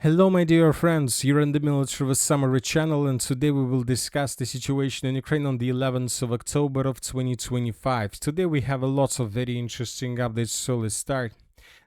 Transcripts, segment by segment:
Hello, my dear friends. You're in the Military Summary channel, and today we will discuss the situation in Ukraine on the 11th of October of 2025. Today we have a lot of very interesting updates, so let's start.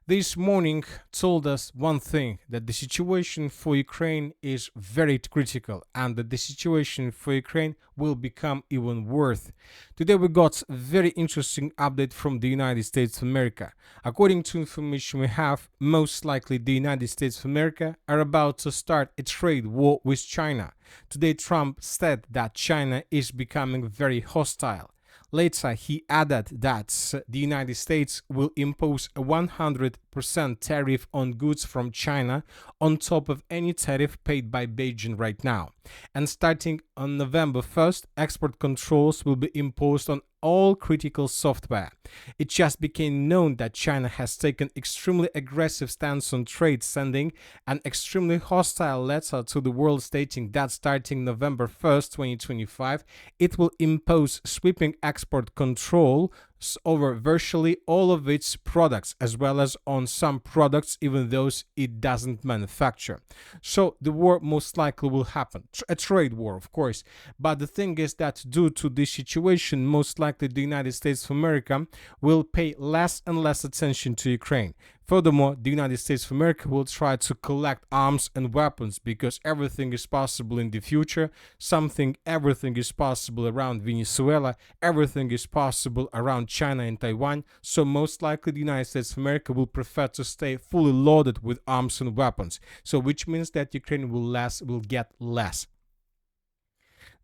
This morning told us one thing, that the situation for Ukraine is very critical and that the situation for Ukraine will become even worse. Today we got a very interesting update from the United States of America. According to information we have, most likely the United States of America are about to start a trade war with China. Today Trump said that China is becoming very hostile. Later, he added that the United States will impose a 100% tariff on goods from China on top of any tariff paid by Beijing right now. And starting on November 1st, export controls will be imposed on all critical software. It just became known that China has taken extremely aggressive stance on trade, sending an extremely hostile letter to the world stating that starting November 1st, 2025, it will impose sweeping export control over virtually all of its products, as well as on some products, even those it doesn't manufacture. So the war most likely will happen, a trade war, of course. But the thing is that due to this situation, most likely the United States of America will pay less and less attention to Ukraine. Furthermore, the United States of America will try to collect arms and weapons because everything is possible in the future. Everything is possible around Venezuela. Everything is possible around China and Taiwan. So most likely the United States of America will prefer to stay fully loaded with arms and weapons. So which means that Ukraine will get less.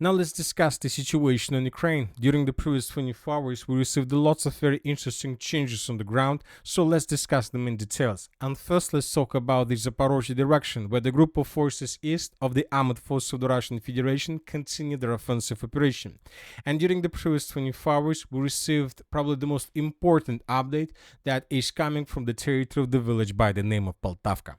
Now let's discuss the situation in Ukraine. During the previous 24 hours, we received lots of very interesting changes on the ground, so let's discuss them in details. And first, let's talk about the Zaporozhye direction, where the group of forces east of the armed forces of the Russian Federation continue their offensive operation. And during the previous 24 hours, we received probably the most important update that is coming from the territory of the village by the name of Poltavka.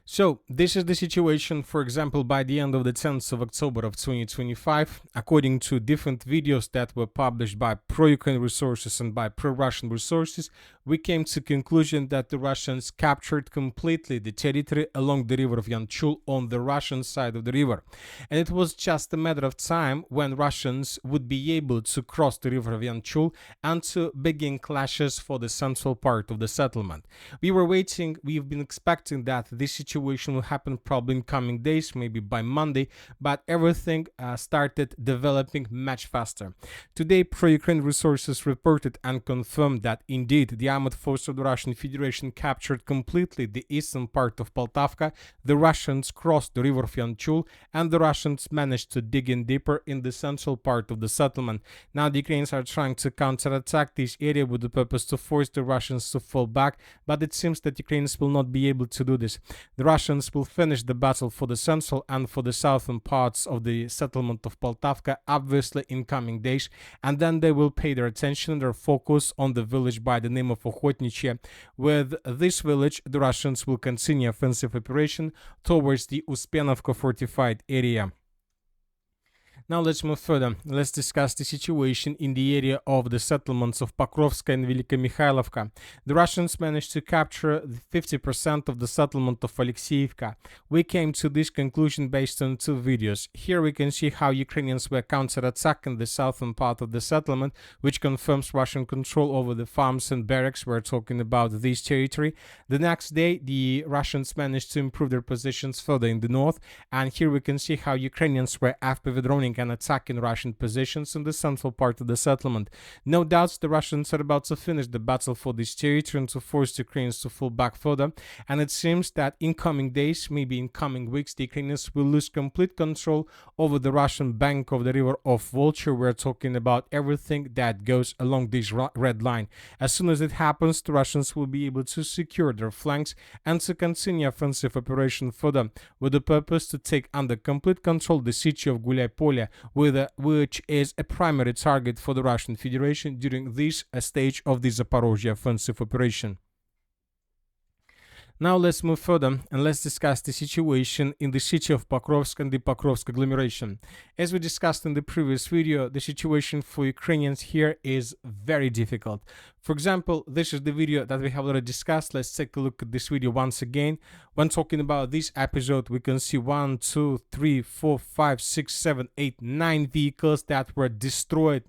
So, this is the situation, for example, by the end of the 10th of October of 2025. According to different videos that were published by pro-Ukraine resources and by pro-Russian resources, we came to the conclusion that the Russians captured completely the territory along the river of Yanchul on the Russian side of the river. And it was just a matter of time when Russians would be able to cross the river of Yanchul and to begin clashes for the central part of the settlement. We've been expecting that this situation will happen probably in coming days, maybe by Monday, but everything started developing much faster. Today, pro-Ukraine resources reported and confirmed that indeed the armed forces of the Russian Federation captured completely the eastern part of Poltavka, the Russians crossed the river of Yanchul, and the Russians managed to dig in deeper in the central part of the settlement. Now the Ukrainians are trying to counterattack this area with the purpose to force the Russians to fall back, but it seems that Ukrainians will not be able to do this. The Russians will finish the battle for the central and for the southern parts of the settlement of Poltavka, obviously in coming days, and then they will pay their attention, their focus on the village by the name of Okhotniche. With this village, the Russians will continue offensive operation towards the Uspenovka fortified area. Now let's move further. Let's discuss the situation in the area of the settlements of Pokrovsk and Velika Mikhailovka. The Russians managed to capture 50% of the settlement of Alexeyevka. We came to this conclusion based on two videos. Here we can see how Ukrainians were counterattacking the southern part of the settlement, which confirms Russian control over the farms and barracks. We're talking about this territory. The next day, the Russians managed to improve their positions further in the north, and here we can see how Ukrainians were FPV-droning and attacking Russian positions in the central part of the settlement. No doubts the Russians are about to finish the battle for this territory and to force the Ukrainians to fall back further, and it seems that in coming days, maybe in coming weeks, the Ukrainians will lose complete control over the Russian bank of the river of Volcher. We're talking about everything that goes along this red line. As soon as it happens, the Russians will be able to secure their flanks and to continue offensive operation further, with the purpose to take under complete control the city of Gulyai-Polye, which is a primary target for the Russian Federation during this stage of the Zaporozhye offensive operation. Now let's move further and let's discuss the situation in the city of Pokrovsk and the Pokrovsk Agglomeration. As we discussed in the previous video, the situation for Ukrainians here is very difficult. For example, this is the video that we have already discussed. Let's take a look at this video once again. When talking about this episode, we can see 1, 2, 3, 4, 5, 6, 7, 8, 9 vehicles that were destroyed,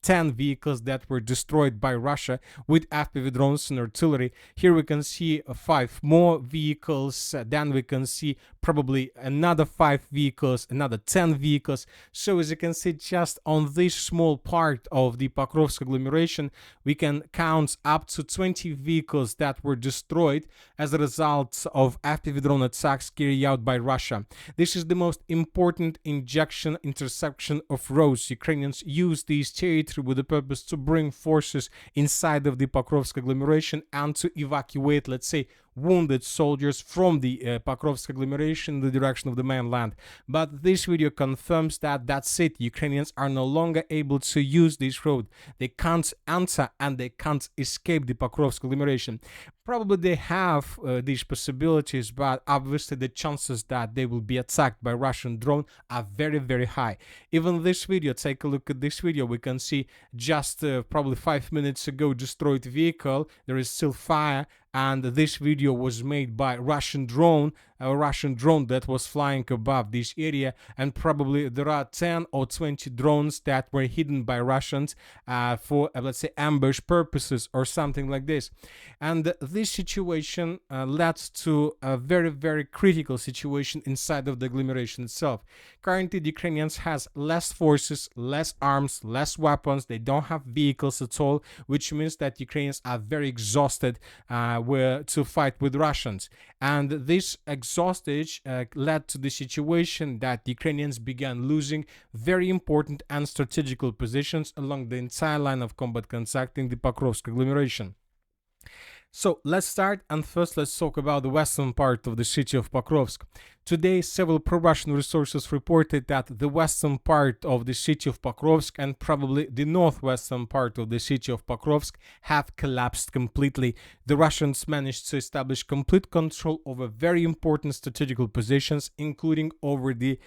10 vehicles that were destroyed by Russia with FPV drones and artillery. Here we can see 5 more vehicles, then we can see probably another 5 vehicles, another 10 vehicles. So as you can see, just on this small part of the Pokrovsk agglomeration, we can count up to 20 vehicles that were destroyed as a result of FPV drone attacks carried out by Russia. This is the most important interception of roads. Ukrainians use this territory with the purpose to bring forces inside of the Pokrovsk agglomeration and to evacuate, let's say, wounded soldiers from the Pokrovsk agglomeration in the direction of the mainland. But this video confirms that that's it. Ukrainians are no longer able to use this road. They can't enter and they can't escape the Pokrovsk agglomeration. Probably they have these possibilities, but obviously the chances that they will be attacked by Russian drone are very, very high. Even this video, take a look at this video, we can see just probably 5 minutes ago destroyed vehicle. There is still fire, and this video was made by a Russian drone that was flying above this area, and probably there are 10 or 20 drones that were hidden by Russians for let's say ambush purposes or something like this. And this situation led to a very, very critical situation inside of the agglomeration itself. Currently, the Ukrainians has less forces, less arms, less weapons. They don't have vehicles at all, which means that Ukrainians are very exhausted to fight with Russians. And this exhaustage led to the situation that the Ukrainians began losing very important and strategical positions along the entire line of combat conducting the Pokrovsk agglomeration. So let's start, and first let's talk about the western part of the city of Pokrovsk. Today, several pro-Russian resources reported that the western part of the city of Pokrovsk and probably the northwestern part of the city of Pokrovsk have collapsed completely. The Russians managed to establish complete control over very important strategical positions, including over the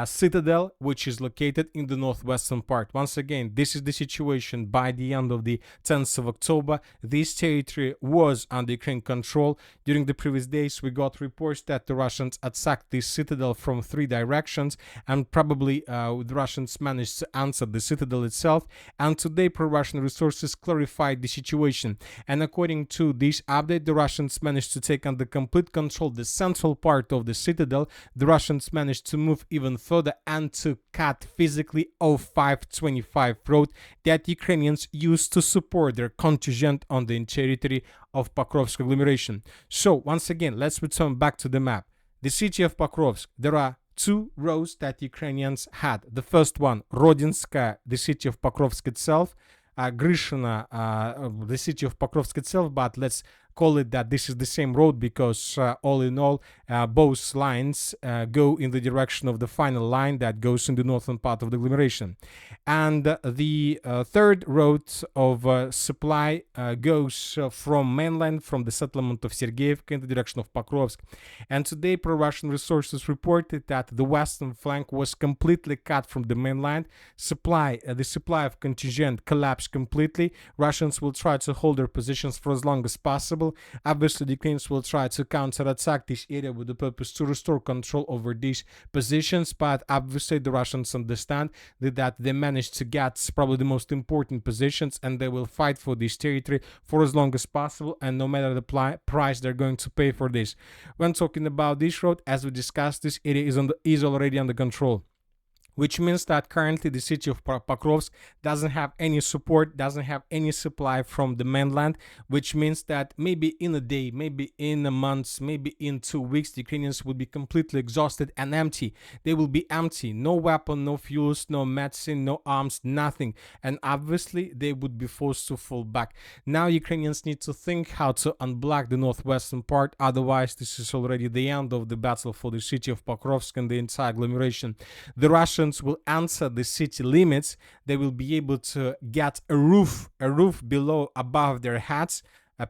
citadel, which is located in the northwestern part. Once again, this is the situation by the end of the 10th of October. This territory was under Ukraine control. During the previous days, we got reports that the Russians attacked the citadel from 3 directions, and probably the Russians managed to answer the citadel itself. And today, pro-Russian resources clarified the situation. And according to this update, the Russians managed to take under complete control the central part of the citadel. The Russians managed to move even further and to cut physically 0525 road that Ukrainians used to support their contingent on the territory of Pokrovsk agglomeration. So once again, let's return back to the map. The city of Pokrovsk, there are 2 roads that Ukrainians had. The first one, Rodinskaya, the city of Pokrovsk itself, Grishina, the city of Pokrovsk itself, but let's call it that this is the same road because all in all, both lines go in the direction of the final line that goes in the northern part of the agglomeration. And the third road of supply goes from mainland, from the settlement of Sergeyevka in the direction of Pokrovsk. And today, pro-Russian resources reported that the western flank was completely cut from the mainland. The supply of contingent collapsed completely. Russians will try to hold their positions for as long as possible. Obviously, the Ukrainians will try to counterattack this area with the purpose to restore control over these positions, but obviously the Russians understand that they managed to get probably the most important positions, and they will fight for this territory for as long as possible, and no matter the price they're going to pay for this. When talking about this road, as we discussed, this area is already under control, which means that currently the city of Pokrovsk doesn't have any support, doesn't have any supply from the mainland, which means that maybe in a day, maybe in a month, maybe in 2 weeks, the Ukrainians would be completely exhausted and empty. They will be empty, no weapon, no fuels, no medicine, no arms, nothing. And obviously they would be forced to fall back. Now Ukrainians need to think how to unblock the northwestern part, otherwise this is already the end of the battle for the city of Pokrovsk and the entire agglomeration. The Russians will enter the city limits. They will be able to get a roof below above their heads,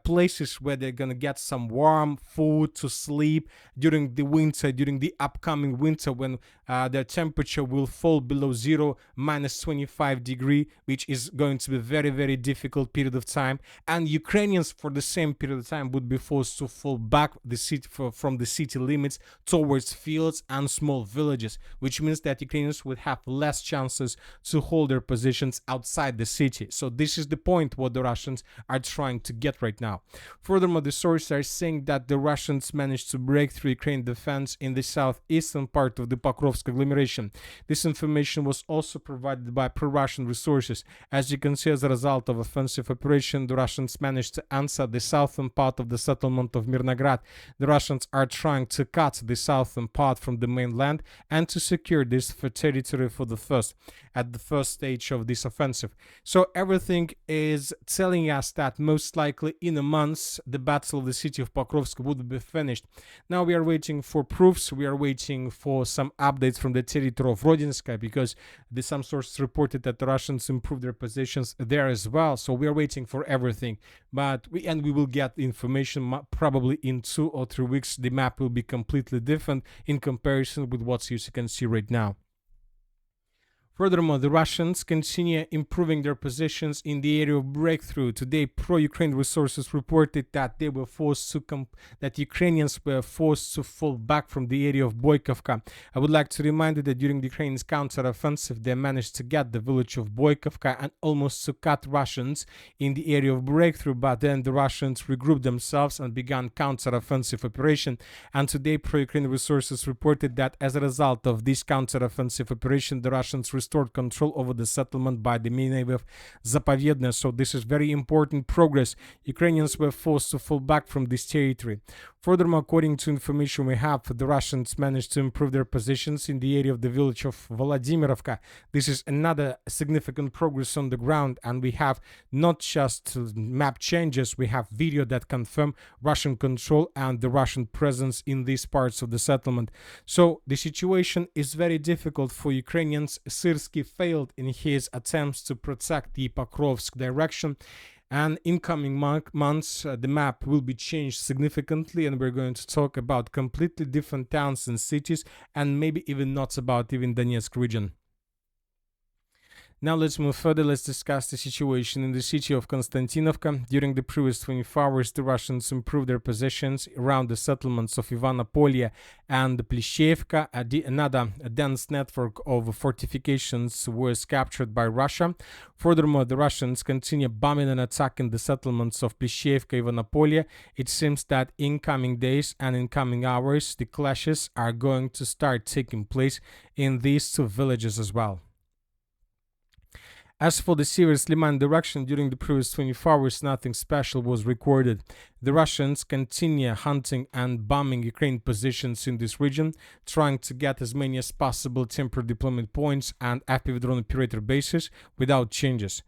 places where they're gonna get some warm food to sleep during the winter, during the upcoming winter, when their temperature will fall below zero, minus 25 degree, which is going to be a very, very difficult period of time. And Ukrainians, for the same period of time, would be forced to fall back the city from the city limits towards fields and small villages, which means that Ukrainians would have less chances to hold their positions outside the city. So this is the point what the Russians are trying to get right now. Furthermore, the sources are saying that the Russians managed to break through Ukraine defense in the southeastern part of the Pokrovsk agglomeration. This information was also provided by pro-Russian resources. As you can see, as a result of offensive operation, the Russians managed to answer the southern part of the settlement of Mirnograd. The Russians are trying to cut the southern part from the mainland and to secure this for territory at the first stage of this offensive. So everything is telling us that most likely in a month the battle of the city of Pokrovsk would be finished. Now we are waiting for proofs. We are waiting for some updates from the territory of Rodinska, because some sources reported that the Russians improved their positions there as well. So we are waiting for everything, but we will get information probably in 2 or 3 weeks. The map will be completely different in comparison with what you can see right now. Furthermore, the Russians continue improving their positions in the area of breakthrough. Today, pro-Ukraine resources reported that that Ukrainians were forced to fall back from the area of Boykovka. I would like to remind you that during the Ukraine's counter-offensive, they managed to get the village of Boykovka and almost to cut Russians in the area of breakthrough. But then the Russians regrouped themselves and began counter-offensive operation. And today, pro-Ukraine resources reported that as a result of this counter-offensive operation, the Russians restored control over the settlement by the name of Zapovedna. So this is very important progress. Ukrainians were forced to fall back from this territory. Furthermore, according to information we have, the Russians managed to improve their positions in the area of the village of Volodymyrovka. This is another significant progress on the ground, and we have not just map changes, we have video that confirm Russian control and the Russian presence in these parts of the settlement. So the situation is very difficult for Ukrainians. Syrsky failed in his attempts to protect the Pokrovsk direction, and in coming months the map will be changed significantly, and we're going to talk about completely different towns and cities, and maybe even not about even Donetsk region. Now let's move further. Let's discuss the situation in the city of Konstantinovka. During the previous 24 hours, the Russians improved their positions around the settlements of Ivanopolia and Plishevka. Another dense network of fortifications was captured by Russia. Furthermore, the Russians continue bombing and attacking the settlements of Plishevka, Ivanopolia. It seems that in coming days and in coming hours, the clashes are going to start taking place in these two villages as well. As for the Seversk Liman direction, during the previous 24 hours, nothing special was recorded. The Russians continue hunting and bombing Ukraine positions in this region, trying to get as many as possible temporary deployment points and FPV drone operator bases without changes.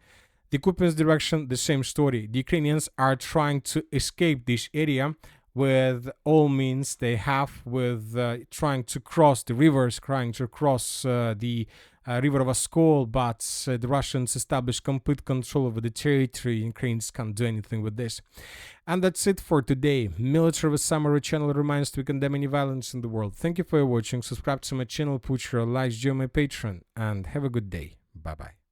The Kupiansk direction, the same story. The Ukrainians are trying to escape this area with all means they have, with trying to cross the rivers, trying to cross the river of Oskol, but the Russians established complete control over the territory. Ukrainians can't do anything with this. And that's it for today. Military Summary channel reminds to condemn any violence in the world. Thank you for watching. Subscribe to my channel, put your likes, join my Patreon, and have a good day. Bye-bye.